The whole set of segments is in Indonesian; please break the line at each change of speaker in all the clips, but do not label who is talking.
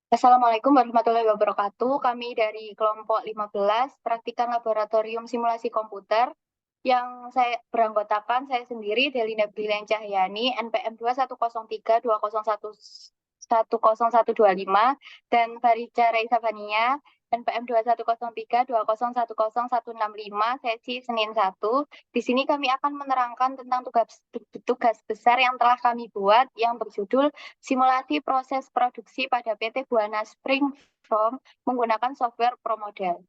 Assalamualaikum warahmatullahi wabarakatuh. Kami dari kelompok 15 praktikan laboratorium simulasi komputer yang saya beranggotakan saya sendiri Delina Brilian Cahyani NPM 21032011125 dan Farija Raisa Fania NPM 210320101165 sesi Senin 1. Di sini kami akan menerangkan tentang tugas besar yang telah kami buat yang berjudul simulasi proses produksi pada PT Buana Spring Foam menggunakan software ProModel.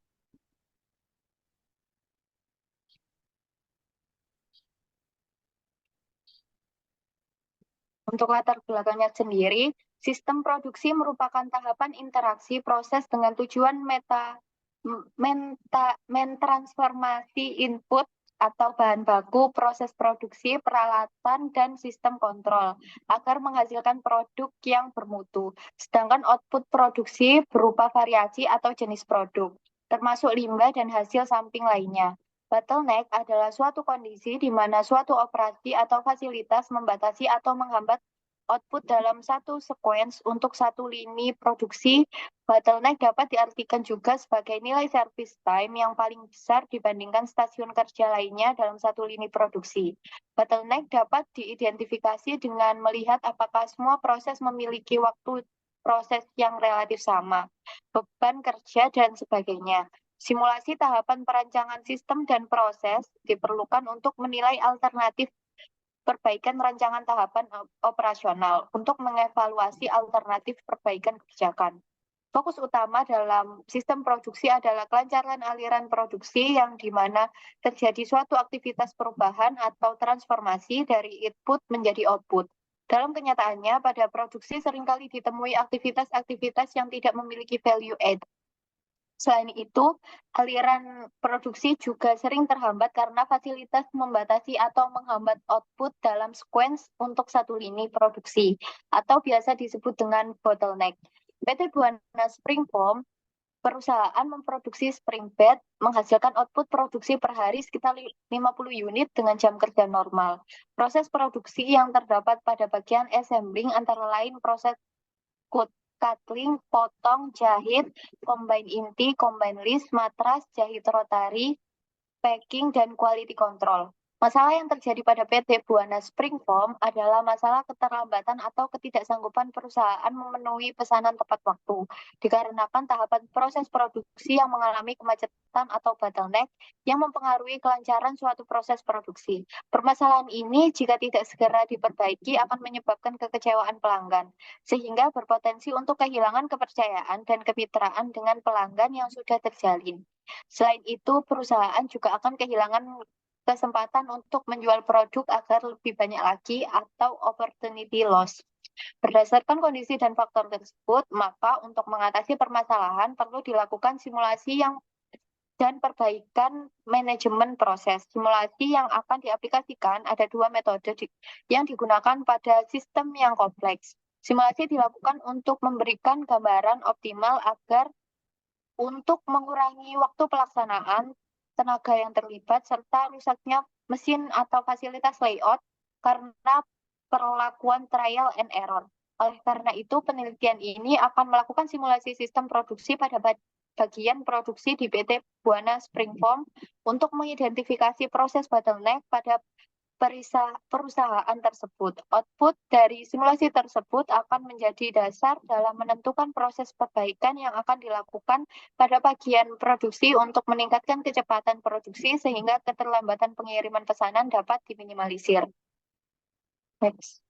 Untuk latar belakangnya sendiri, sistem produksi merupakan tahapan interaksi proses dengan tujuan mentransformasi input atau bahan baku, proses produksi, peralatan, dan sistem kontrol agar menghasilkan produk yang bermutu. Sedangkan output produksi berupa variasi atau jenis produk, termasuk limbah dan hasil samping lainnya. Bottleneck adalah suatu kondisi di mana suatu operasi atau fasilitas membatasi atau menghambat output dalam satu sequence untuk satu lini produksi. Bottleneck dapat diartikan juga sebagai nilai service time yang paling besar dibandingkan stasiun kerja lainnya dalam satu lini produksi. Bottleneck dapat diidentifikasi dengan melihat apakah semua proses memiliki waktu proses yang relatif sama, beban kerja, dan sebagainya. Simulasi tahapan perancangan sistem dan proses diperlukan untuk menilai alternatif perbaikan rancangan tahapan operasional untuk mengevaluasi alternatif perbaikan kebijakan. Fokus utama dalam sistem produksi adalah kelancaran aliran produksi yang di mana terjadi suatu aktivitas perubahan atau transformasi dari input menjadi output. Dalam kenyataannya, pada produksi seringkali ditemui aktivitas-aktivitas yang tidak memiliki value add. Selain itu, aliran produksi juga sering terhambat karena fasilitas membatasi atau menghambat output dalam sequence untuk satu lini produksi, atau biasa disebut dengan bottleneck. PT Buana Spring Foam, perusahaan memproduksi spring bed, menghasilkan output produksi per hari sekitar 50 unit dengan jam kerja normal. Proses produksi yang terdapat pada bagian assembling antara lain proses cutting, potong, jahit, combine inti, combine list, matras, jahit rotari, packing, dan quality control. Masalah yang terjadi pada PT Buana Spring Foam adalah masalah keterlambatan atau ketidaksanggupan perusahaan memenuhi pesanan tepat waktu, dikarenakan tahapan proses produksi yang mengalami kemacetan atau bottleneck yang mempengaruhi kelancaran suatu proses produksi. Permasalahan ini jika tidak segera diperbaiki akan menyebabkan kekecewaan pelanggan, sehingga berpotensi untuk kehilangan kepercayaan dan kemitraan dengan pelanggan yang sudah terjalin. Selain itu, perusahaan juga akan kehilangan kesempatan untuk menjual produk agar lebih banyak lagi atau opportunity loss. Berdasarkan kondisi dan faktor tersebut, maka untuk mengatasi permasalahan perlu dilakukan simulasi dan perbaikan manajemen proses. Simulasi yang akan diaplikasikan ada dua metode yang digunakan pada sistem yang kompleks. Simulasi dilakukan untuk memberikan gambaran optimal agar untuk mengurangi waktu pelaksanaan, tenaga yang terlibat, serta rusaknya mesin atau fasilitas layout karena perlakuan trial and error. Oleh karena itu, penelitian ini akan melakukan simulasi sistem produksi pada bagian produksi di PT Buana Spring Foam untuk mengidentifikasi proses bottleneck pada perusahaan tersebut. Output dari simulasi tersebut akan menjadi dasar dalam menentukan proses perbaikan yang akan dilakukan pada bagian produksi untuk meningkatkan kecepatan produksi sehingga keterlambatan pengiriman pesanan dapat diminimalisir. Next.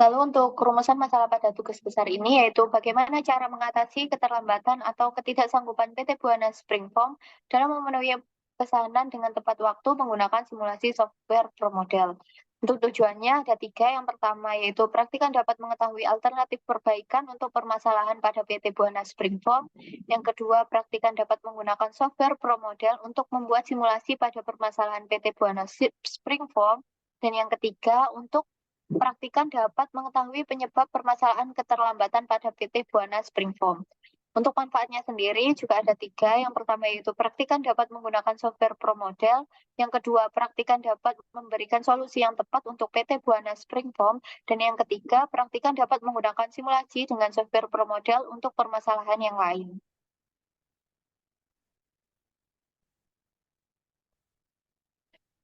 Lalu untuk rumusan masalah pada tugas besar ini yaitu bagaimana cara mengatasi keterlambatan atau ketidaksanggupan PT Buana Spring Foam dalam memenuhi pesanan dengan tepat waktu menggunakan simulasi software ProModel. Untuk tujuannya ada tiga. Yang pertama yaitu praktikan dapat mengetahui alternatif perbaikan untuk permasalahan pada PT Buana Spring Foam. Yang kedua, praktikan dapat menggunakan software ProModel untuk membuat simulasi pada permasalahan PT Buana Spring Foam. Dan yang ketiga, untuk praktikan dapat mengetahui penyebab permasalahan keterlambatan pada PT Buana Spring Foam. Untuk manfaatnya sendiri juga ada tiga. Yang pertama yaitu praktikan dapat menggunakan software pro model. Yang kedua, praktikan dapat memberikan solusi yang tepat untuk PT Buana Spring Foam. Dan yang ketiga, praktikan dapat menggunakan simulasi dengan software pro model untuk permasalahan yang lain.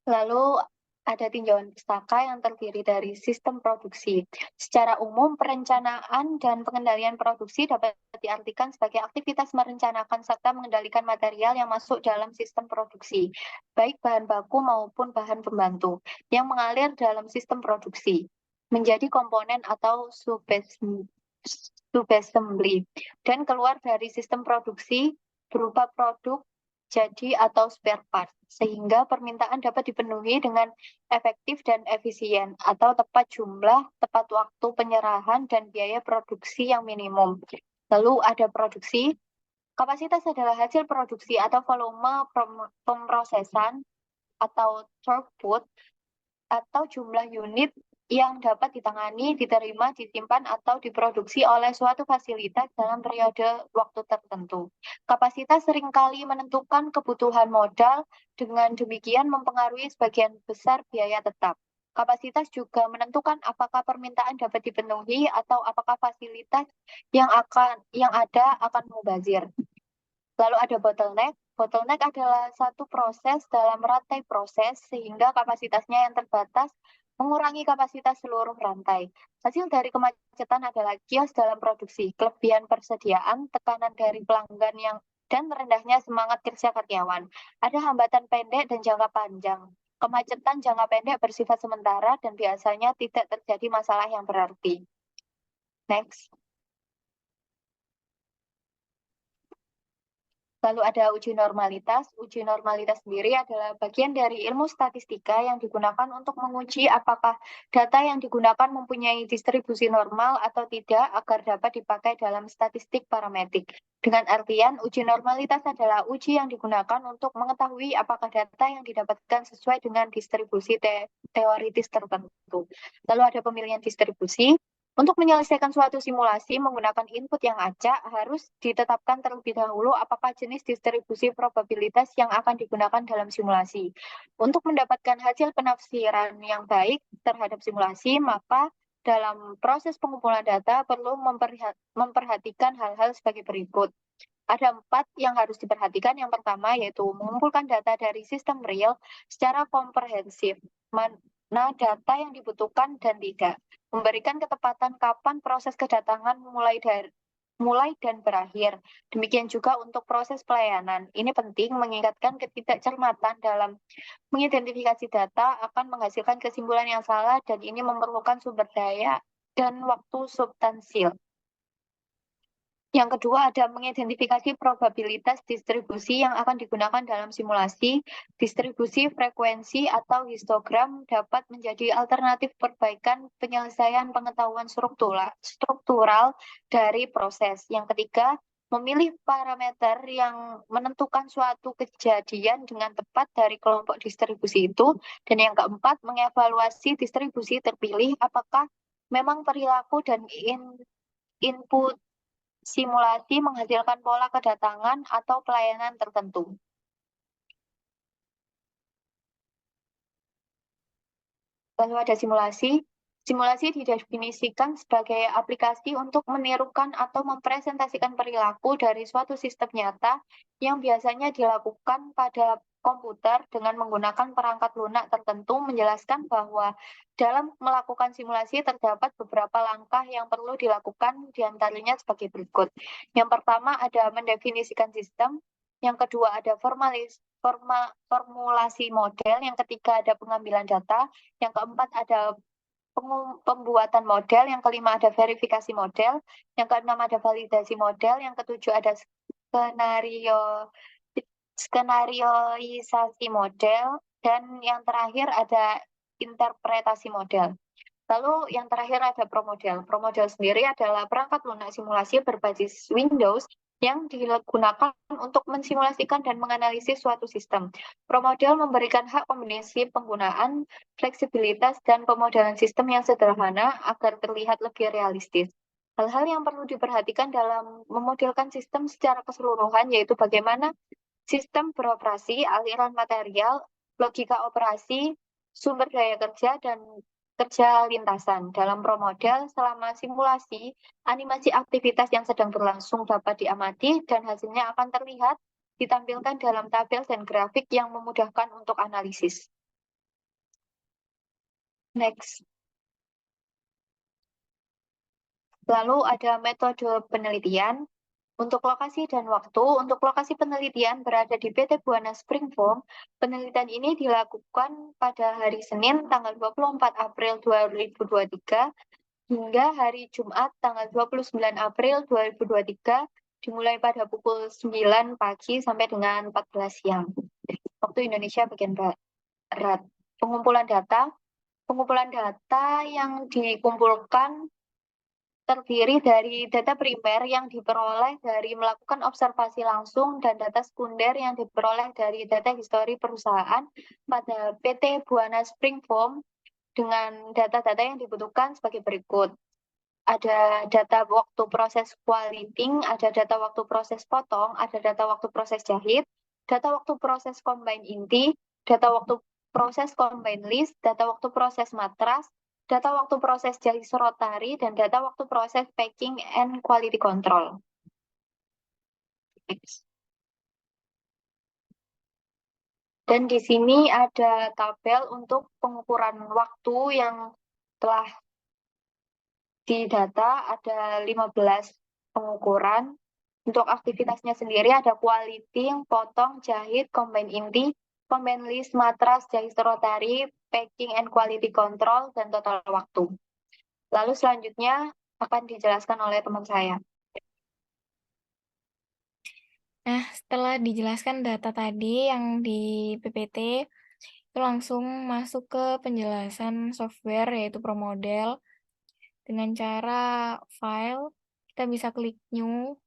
Lalu ada tinjauan pustaka yang terdiri dari sistem produksi. Secara umum, perencanaan dan pengendalian produksi dapat diartikan sebagai aktivitas merencanakan serta mengendalikan material yang masuk dalam sistem produksi, baik bahan baku maupun bahan pembantu, yang mengalir dalam sistem produksi, menjadi komponen atau subassembly, dan keluar dari sistem produksi berupa produk jadi atau spare part, sehingga permintaan dapat dipenuhi dengan efektif dan efisien, atau tepat jumlah, tepat waktu penyerahan, dan biaya produksi yang minimum. Lalu ada produksi. Kapasitas adalah hasil produksi atau volume pemrosesan atau throughput atau jumlah unit yang dapat ditangani, diterima, disimpan, atau diproduksi oleh suatu fasilitas dalam periode waktu tertentu. Kapasitas seringkali menentukan kebutuhan modal, dengan demikian mempengaruhi sebagian besar biaya tetap. Kapasitas juga menentukan apakah permintaan dapat dipenuhi atau apakah fasilitas yang ada akan mubazir. Lalu ada bottleneck. Bottleneck adalah satu proses dalam rantai proses sehingga kapasitasnya yang terbatas mengurangi kapasitas seluruh rantai. Hasil dari kemacetan adalah kios dalam produksi, kelebihan persediaan, tekanan dari pelanggan dan rendahnya semangat kerja karyawan. Ada hambatan pendek dan jangka panjang. Kemacetan jangka pendek bersifat sementara dan biasanya tidak terjadi masalah yang berarti. Next. Lalu ada uji normalitas. Uji normalitas sendiri adalah bagian dari ilmu statistika yang digunakan untuk menguji apakah data yang digunakan mempunyai distribusi normal atau tidak agar dapat dipakai dalam statistik parametrik. Dengan artian, uji normalitas adalah uji yang digunakan untuk mengetahui apakah data yang didapatkan sesuai dengan distribusi teoritis tertentu. Lalu ada pemilihan distribusi. Untuk menyelesaikan suatu simulasi menggunakan input yang acak, harus ditetapkan terlebih dahulu apakah jenis distribusi probabilitas yang akan digunakan dalam simulasi. Untuk mendapatkan hasil penafsiran yang baik terhadap simulasi, maka dalam proses pengumpulan data perlu memperhatikan hal-hal sebagai berikut. Ada 4 yang harus diperhatikan. Yang pertama yaitu mengumpulkan data dari sistem real secara komprehensif. Mana data yang dibutuhkan dan tidak. Memberikan ketepatan kapan proses kedatangan mulai dan berakhir. Demikian juga untuk proses pelayanan. Ini penting mengingatkan ketidakcermatan dalam mengidentifikasi data akan menghasilkan kesimpulan yang salah dan ini memerlukan sumber daya dan waktu substansial. Yang kedua ada mengidentifikasi probabilitas distribusi yang akan digunakan dalam simulasi. Distribusi frekuensi atau histogram dapat menjadi alternatif perbaikan penyelesaian pengetahuan struktural dari proses. Yang ketiga, memilih parameter yang menentukan suatu kejadian dengan tepat dari kelompok distribusi itu. Dan yang keempat, mengevaluasi distribusi terpilih apakah memang perilaku dan input simulasi menghasilkan pola kedatangan atau pelayanan tertentu. Lalu ada simulasi. Simulasi didefinisikan sebagai aplikasi untuk menirukan atau mempresentasikan perilaku dari suatu sistem nyata yang biasanya dilakukan pada komputer dengan menggunakan perangkat lunak tertentu, menjelaskan bahwa dalam melakukan simulasi terdapat beberapa langkah yang perlu dilakukan, diantaranya sebagai berikut. Yang pertama ada mendefinisikan sistem, yang kedua ada formulasi model, yang ketiga ada pengambilan data, yang keempat ada pembuatan model, yang kelima ada verifikasi model, yang keenam ada validasi model, yang ketujuh ada skenarioisasi model, dan yang terakhir ada interpretasi model. Lalu yang terakhir ada ProModel. ProModel sendiri adalah perangkat lunak simulasi berbasis Windows yang digunakan untuk mensimulasikan dan menganalisis suatu sistem. ProModel memberikan hak kombinasi penggunaan, fleksibilitas, dan pemodelan sistem yang sederhana agar terlihat lebih realistis. Hal-hal yang perlu diperhatikan dalam memodelkan sistem secara keseluruhan yaitu bagaimana sistem beroperasi, aliran material, logika operasi, sumber daya kerja, dan kerja lintasan. Dalam promodel, selama simulasi, animasi aktivitas yang sedang berlangsung dapat diamati dan hasilnya akan terlihat ditampilkan dalam tabel dan grafik yang memudahkan untuk analisis. Next. Lalu ada metode penelitian. Untuk lokasi dan waktu, untuk lokasi penelitian berada di PT Buana Spring Foam, penelitian ini dilakukan pada hari Senin tanggal 24 April 2023 hingga hari Jumat tanggal 29 April 2023 dimulai pada pukul 9 pagi sampai dengan 14 siang. Waktu Indonesia bagian barat. Pengumpulan data yang dikumpulkan terdiri dari data primer yang diperoleh dari melakukan observasi langsung dan data sekunder yang diperoleh dari data histori perusahaan pada PT Buana Spring Foam dengan data-data yang dibutuhkan sebagai berikut. Ada data waktu proses qualifying, ada data waktu proses potong, ada data waktu proses jahit, data waktu proses combine inti, data waktu proses combine list, data waktu proses matras, data waktu proses jahit rotary, dan data waktu proses packing and quality control. Dan di sini ada tabel untuk pengukuran waktu yang telah didata, ada 15 pengukuran. Untuk aktivitasnya sendiri ada quality, potong, jahit, combine inti, combine list, matras, jahit rotary, packing and quality control, dan total waktu. Lalu selanjutnya akan dijelaskan oleh teman saya.
Nah, setelah dijelaskan data tadi yang di PPT, itu langsung masuk ke penjelasan software yaitu ProModel. Dengan cara file, kita bisa klik new.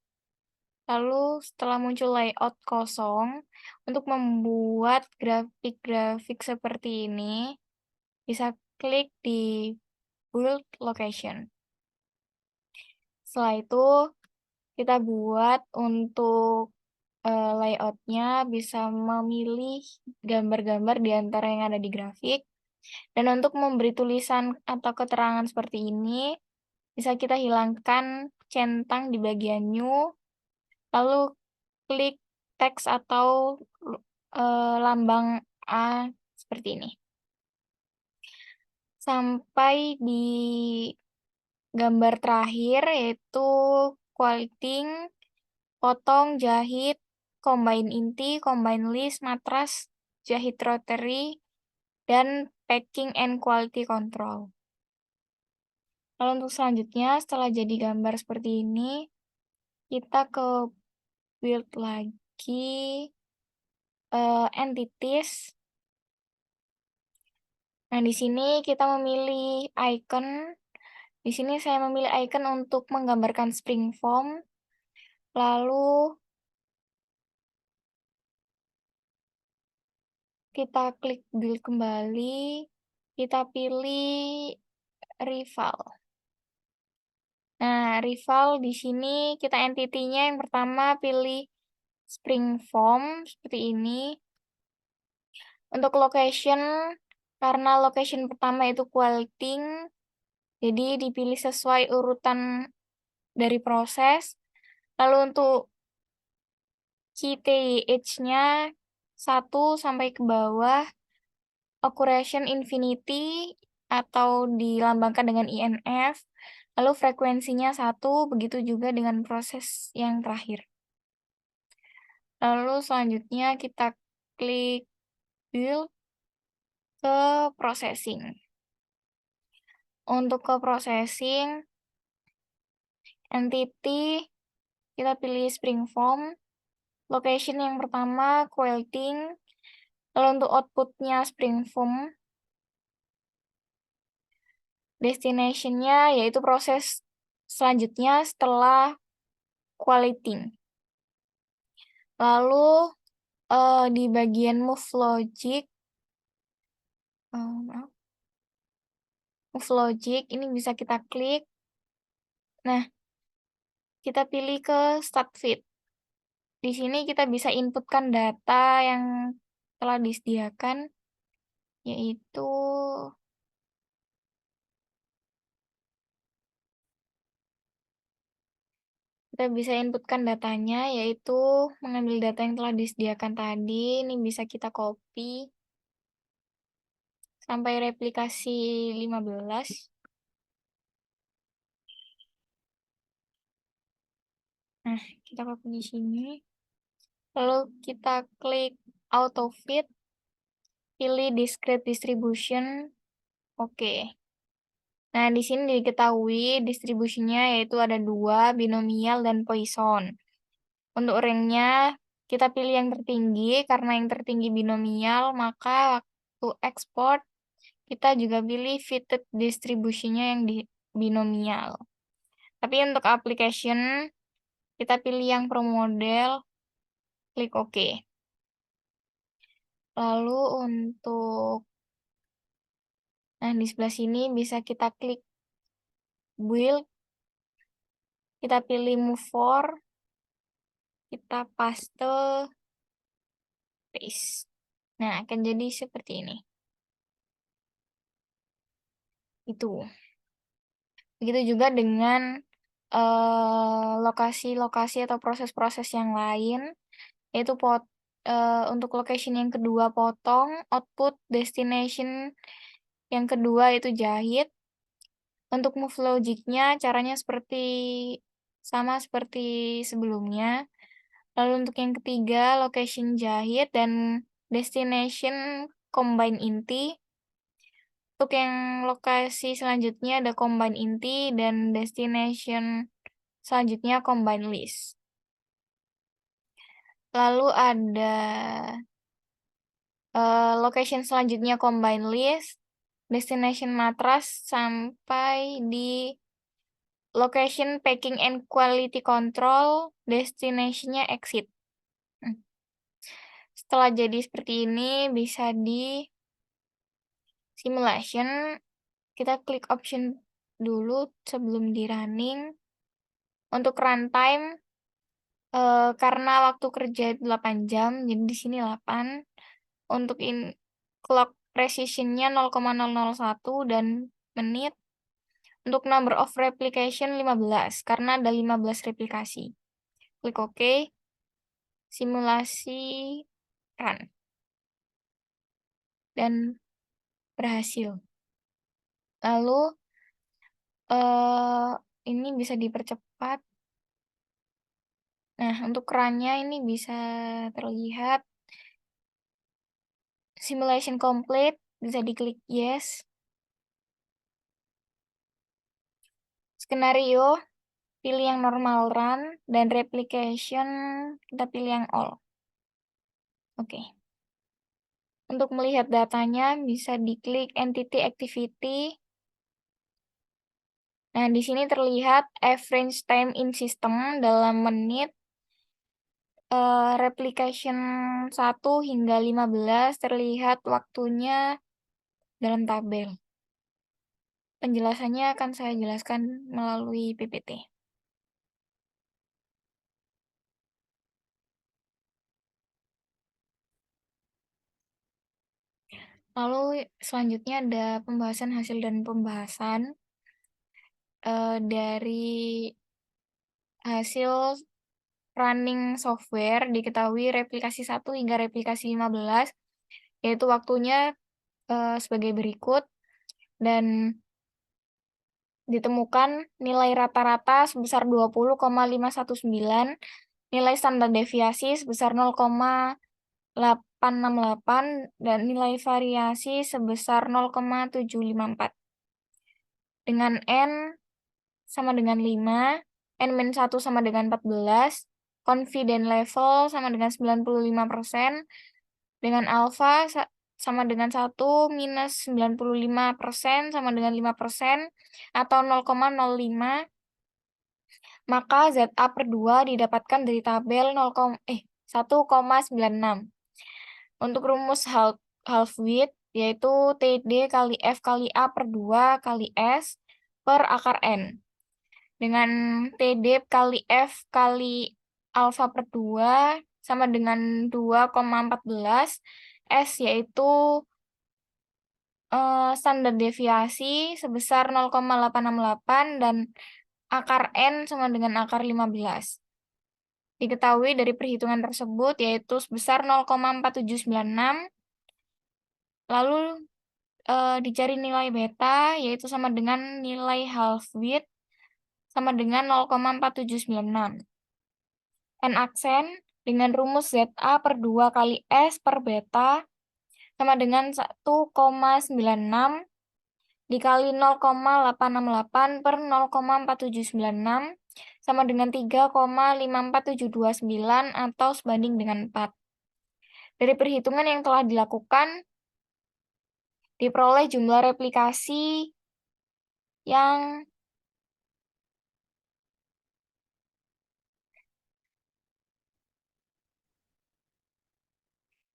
Lalu setelah muncul layout kosong, untuk membuat grafik-grafik seperti ini, bisa klik di build location. Setelah itu, kita buat untuk layoutnya bisa memilih gambar-gambar di antara yang ada di grafik. Dan untuk memberi tulisan atau keterangan seperti ini, bisa kita hilangkan centang di bagian new, lalu klik teks atau lambang A seperti ini. Sampai di gambar terakhir yaitu quilting, potong, jahit, combine inti, combine list, matras, jahit rotary, dan packing and quality control. Lalu untuk selanjutnya, setelah jadi gambar seperti ini, kita ke build lagi entities. Nah, di sini kita memilih icon. Di sini saya memilih icon untuk menggambarkan spring foam. Lalu kita klik build kembali, kita pilih rival. Nah, rival di sini kita entity-nya yang pertama pilih spring foam seperti ini. Untuk location, karena location pertama itu quilting, jadi dipilih sesuai urutan dari proses. Lalu untuk KTH-nya 1 sampai ke bawah, occlusion infinity atau dilambangkan dengan INF, lalu frekuensinya 1, begitu juga dengan proses yang terakhir. Lalu selanjutnya kita klik build ke processing. Untuk ke processing, entity, kita pilih spring foam, location yang pertama quilting, lalu untuk outputnya spring foam, destination-nya yaitu proses selanjutnya setelah quilting. Lalu di bagian move logic, move logic ini bisa kita klik. Nah, kita pilih ke Start Fit. Di sini kita bisa inputkan data yang telah disediakan, yaitu kita bisa inputkan datanya, yaitu mengambil data yang telah disediakan tadi. Ini bisa kita copy sampai replikasi 15. Nah, kita copy di sini. Lalu kita klik Auto Fit, pilih Discrete Distribution. Oke. Nah, di sini diketahui distribusinya yaitu ada 2, binomial dan Poisson. Untuk ranknya, kita pilih yang tertinggi, karena yang tertinggi binomial, maka waktu ekspor, kita juga pilih fitted distribusinya yang di binomial. Tapi untuk application, kita pilih yang pro model, klik OK. Lalu untuk, nah di sebelah sini bisa kita klik build, kita pilih move for, kita paste, paste. Nah, akan jadi seperti ini. Itu. Begitu juga dengan lokasi-lokasi atau proses-proses yang lain, yaitu untuk location yang kedua potong, output, destination yang kedua itu jahit. Untuk move logiknya caranya sama seperti sebelumnya. Lalu untuk yang ketiga, location jahit dan destination combine inti. Untuk yang lokasi selanjutnya ada combine inti dan destination selanjutnya combine list. Lalu ada location selanjutnya combine list, destination matras sampai di location packing and quality control, destination-nya exit. Setelah jadi seperti ini, bisa di simulation, kita klik option dulu sebelum di running. Untuk runtime, karena waktu kerja 8 jam, jadi di sini 8. Untuk clock precision-nya 0,001 dan menit. Untuk number of replication 15, karena ada 15 replikasi. Klik OK. Simulasi run. Dan berhasil. Lalu, ini bisa dipercepat. Nah, untuk run-nya ini bisa terlihat. Simulation complete, bisa diklik yes. Skenario, pilih yang normal run, dan replication, kita pilih yang all. Oke. Untuk melihat datanya, bisa diklik entity activity. Nah, di sini terlihat average time in system dalam menit. Replication 1 hingga 15 terlihat waktunya dalam tabel. Penjelasannya akan saya jelaskan melalui PPT. Lalu selanjutnya ada pembahasan hasil dan pembahasan dari hasil running software. Diketahui replikasi 1 hingga replikasi 15, yaitu waktunya sebagai berikut, dan ditemukan nilai rata-rata sebesar 20,519, nilai standar deviasi sebesar 0,868, dan nilai variasi sebesar 0,754. Dengan N sama dengan 5, N-1 sama dengan 14, confident level sama dengan 95%, dengan alpha sama dengan 1 minus 95% sama dengan 5%, atau 0,05, maka ZA/2 didapatkan dari tabel 1,96. Untuk rumus half width, yaitu TD kali F kali A/2 kali S per akar N. dengan TD kali F kali alfa per 2 sama dengan 2,14. S yaitu standar deviasi sebesar 0,868 dan akar N sama dengan akar 15. Diketahui dari perhitungan tersebut yaitu sebesar 0,4796. Lalu dicari nilai beta yaitu sama dengan nilai half width sama dengan 0,4796. N aksen dengan rumus ZA per 2 kali S per beta sama dengan 1,96 dikali 0,868 per 0,4796 sama dengan 3,54729 atau sebanding dengan 4. Dari perhitungan yang telah dilakukan, diperoleh jumlah replikasi yang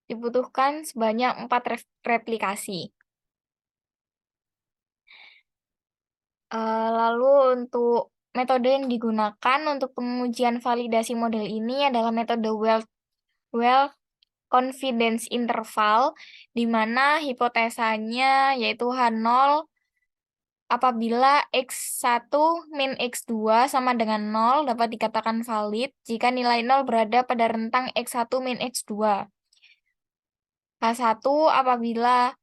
dibutuhkan sebanyak 4 replikasi. Lalu untuk metode yang digunakan untuk pengujian validasi model ini adalah metode well confidence interval, di mana hipotesanya yaitu H0 apabila X1 min X2 sama dengan 0 dapat dikatakan valid jika nilai 0 berada pada rentang X1 min X2. H1 apabila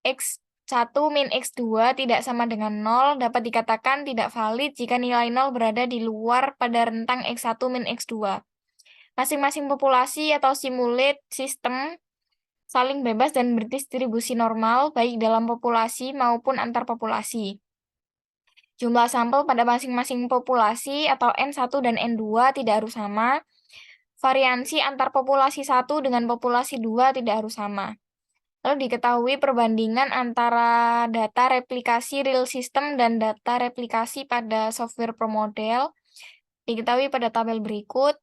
X1 min X2 tidak sama dengan 0 dapat dikatakan tidak valid jika nilai 0 berada di luar pada rentang X1 min X2. Masing-masing populasi atau simulate sistem saling bebas dan berdistribusi normal baik dalam populasi maupun antar populasi. Jumlah sampel pada masing-masing populasi atau N1 dan N2 tidak harus sama. Variansi antar populasi 1 dengan populasi 2 tidak harus sama. Lalu diketahui perbandingan antara data replikasi real system dan data replikasi pada software promodel. Diketahui pada tabel berikut.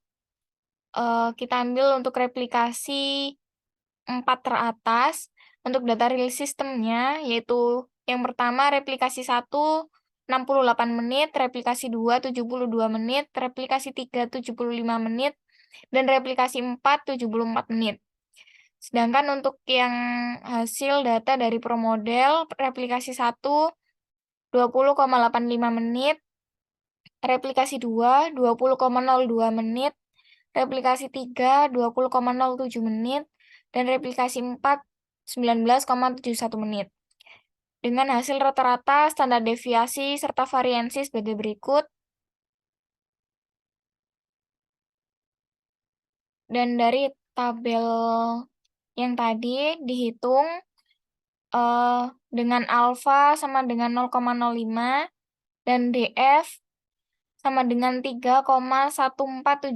Kita ambil untuk replikasi 4 teratas. Untuk data real systemnya, yaitu yang pertama replikasi 1, 68 menit, replikasi 2, 72 menit, replikasi 3, 75 menit, dan replikasi 4, 74 menit. Sedangkan untuk yang hasil data dari promodel, replikasi 1, 20,85 menit, replikasi 2, 20,02 menit, replikasi 3, 20,07 menit, dan replikasi 4, 19,71 menit. Dengan hasil rata-rata, standar deviasi, serta variansi sebagai berikut. Dan dari tabel yang tadi dihitung dengan alfa sama dengan 0,05 dan DF sama dengan 3,14705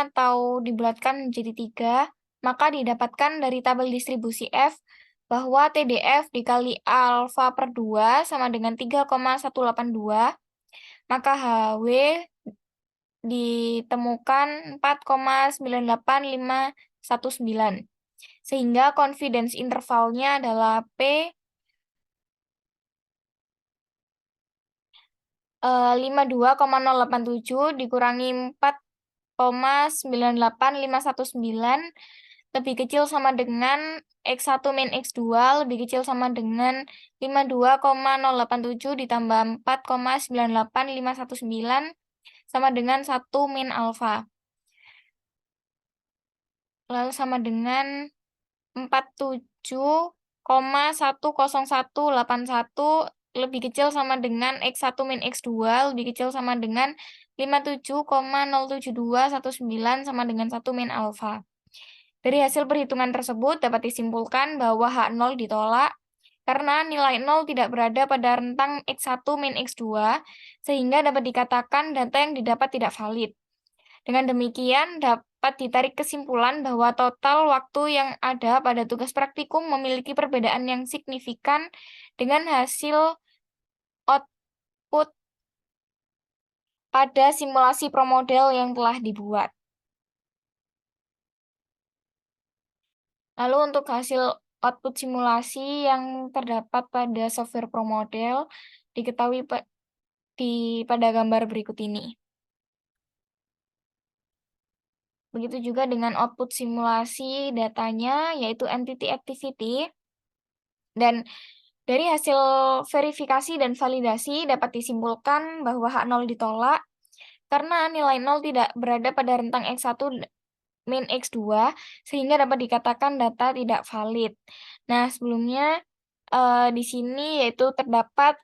atau dibulatkan menjadi 3, maka didapatkan dari tabel distribusi F bahwa TDF dikali alfa per 2 sama dengan 3,182, maka HW ditemukan 4,98519. Sehingga confidence intervalnya adalah P 52,087 dikurangi 4,98519 lebih kecil sama dengan X1 min X2 lebih kecil sama dengan 52,087 ditambah 4,98519 sama dengan 1 min alfa. Lalu sama dengan 47,10181 lebih kecil sama dengan X1 min X2 lebih kecil sama dengan 57,07219 sama dengan 1 min alfa. Dari hasil perhitungan tersebut dapat disimpulkan bahwa H0 ditolak karena nilai 0 tidak berada pada rentang X1 min X2 sehingga dapat dikatakan data yang didapat tidak valid. Dengan demikian dapat ditarik kesimpulan bahwa total waktu yang ada pada tugas praktikum memiliki perbedaan yang signifikan dengan hasil output pada simulasi promodel yang telah dibuat. Lalu untuk hasil output simulasi yang terdapat pada software promodel, diketahui pada gambar berikut ini. Begitu juga dengan output simulasi datanya, yaitu entity activity. Dan dari hasil verifikasi dan validasi dapat disimpulkan bahwa H0 ditolak karena nilai 0 tidak berada pada rentang X1 min X2, sehingga dapat dikatakan data tidak valid. Nah, sebelumnya di sini yaitu terdapat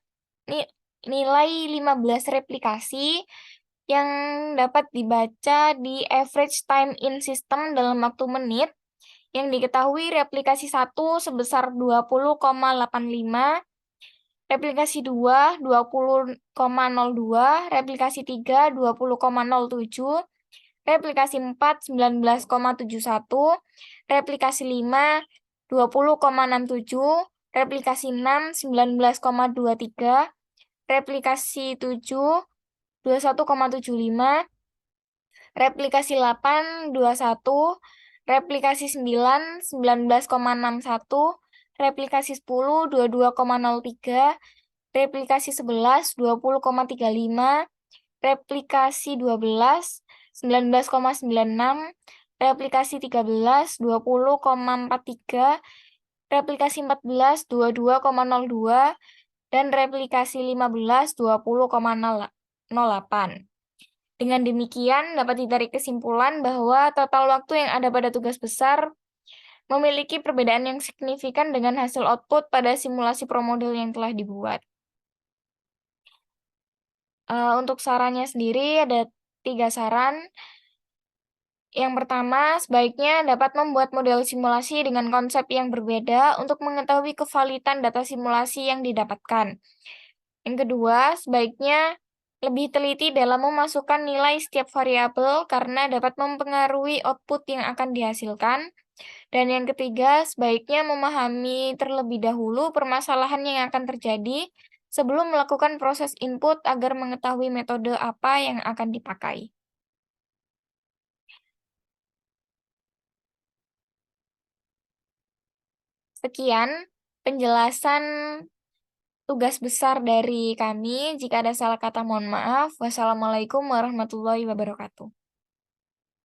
nilai 15 replikasi yang dapat dibaca di average time in system dalam waktu menit, yang diketahui replikasi 1 sebesar 20,85, replikasi 2 20,02, replikasi 3 20,07, replikasi 4 19,71, replikasi 5 20,67, replikasi 6 19,23, replikasi 7 21,75, replikasi 8 21, replikasi 9 19,61, replikasi 10 22,03, replikasi 11 20,35, replikasi 12 19,96, replikasi 13 20,43, replikasi 14 22,02, dan replikasi 15 20,08. Dengan demikian, dapat ditarik kesimpulan bahwa total waktu yang ada pada tugas besar memiliki perbedaan yang signifikan dengan hasil output pada simulasi promodel yang telah dibuat. Untuk sarannya sendiri ada 3 saran. Yang pertama, sebaiknya dapat membuat model simulasi dengan konsep yang berbeda untuk mengetahui kevalitan data simulasi yang didapatkan. Yang kedua, sebaiknya lebih teliti dalam memasukkan nilai setiap variabel karena dapat mempengaruhi output yang akan dihasilkan. Dan yang ketiga, sebaiknya memahami terlebih dahulu permasalahan yang akan terjadi sebelum melakukan proses input agar mengetahui metode apa yang akan dipakai. Sekian penjelasan tugas besar dari kami. Jika ada salah kata, mohon maaf. Wassalamualaikum warahmatullahi wabarakatuh.